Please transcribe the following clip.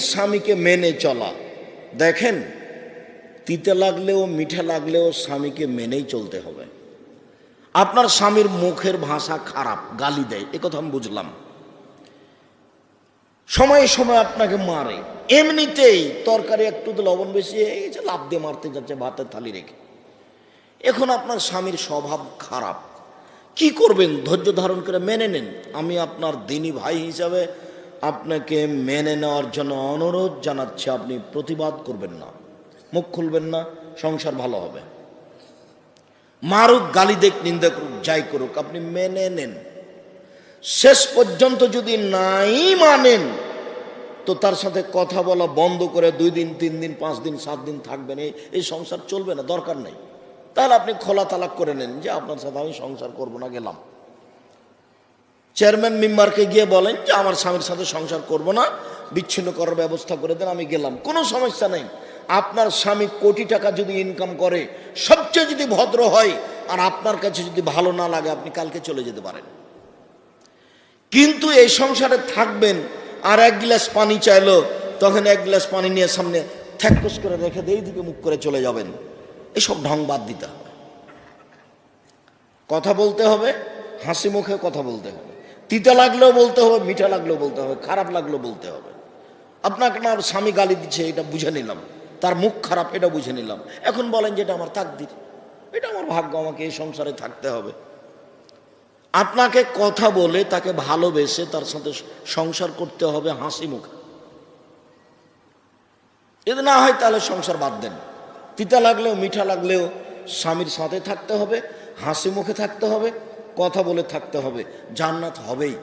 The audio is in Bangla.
স্বামীকে মেনে চলা। দেখেন, তিতে লাগলেও মিঠা লাগলেও স্বামীকে মেনেই চলতে হবে। আপনার স্বামীর মুখের ভাষা খারাপ, গালি দেয়, এ কথা আমি বুঝলাম, সময়ে সময় আপনাকে মারে, এমনিতেই তরকারি একটু লবণ বেশি হয়ে গেছে, লাফ দিয়ে মারতে যাচ্ছে ভাতের থালি রেখে। এখন আপনার স্বামীর স্বভাব খারাপ, কি করবেন? ধৈর্য ধারণ করে মেনে নেন। আমি আপনার দিনী ভাই হিসাবে আপনাকে মেনে নেওয়ার জন্য অনুরোধ জানাচ্ছি। আপনি প্রতিবাদ করবেন না, মুখ খুলবেন না, সংসার ভালো হবে। মারুক, গালি দেখ, নিন্দা করুক, যাই করুক, আপনি মেনে নেন। শেষ পর্যন্ত যদি নাই মানেন তো তার সাথে কথা বলা বন্ধ করে 2 দিন 3 দিন 5 দিন 7 দিন থাকবেন, এই সংসার চলবে না, দরকার নেই। তাহলে আপনি খোলা তালাক করে নেন যে আপনার সাথে আমি সংসার করব না, গেলাম। চেয়ারম্যান মেম্বারকে গিয়ে বলেন যে আমার স্বামীর সাথে সংসার করব না, বিচ্ছিন্ন করার ব্যবস্থা করে দেন, আমি গেলাম, কোনো সমস্যা নেই। আপনার স্বামী কোটি টাকা যদি ইনকাম করে, সবচেয়ে যদি ভদ্র হয়, আর আপনার কাছে যদি ভালো না লাগে, আপনি কালকে চলে যেতে পারেন। কিন্তু এই সংসারে থাকবেন, আর 1 গ্লাস পানি চাইলো, তখন 1 গ্লাস পানি নিয়ে সামনে থ্যাকস করে রেখে দিয়ে দিকে মুখ করে চলে যাবেন। এসব ঢং বাদ দিতে হবে। কথা বলতে হবে, হাসি মুখে কথা বলতে হবে। তিতা লাগলেও বলতে হবে, মিঠা লাগলেও বলতে হবে, খারাপ লাগলেও বলতে হবে। আপনাকে না স্বামী গালি দিচ্ছে, এটা বুঝে নিলাম, তার মুখ খারাপ, এটা বুঝে নিলাম। এখন বলেন যে এটা আমার তাকদির, এটা আমার ভাগ্য, আমাকে এই সংসারে থাকতে হবে। আপনাকে কথা বলে, তাকে ভালোবেসে তার সাথে সংসার করতে হবে হাসি মুখে। যদি না হয় তাহলে সংসার বাদ দেন। তিতা লাগলেও মিঠা লাগলেও স্বামীর সাথে থাকতে হবে, হাসি মুখে থাকতে হবে, কথা বলে থাকতে হবে, জান্নাত হবেই।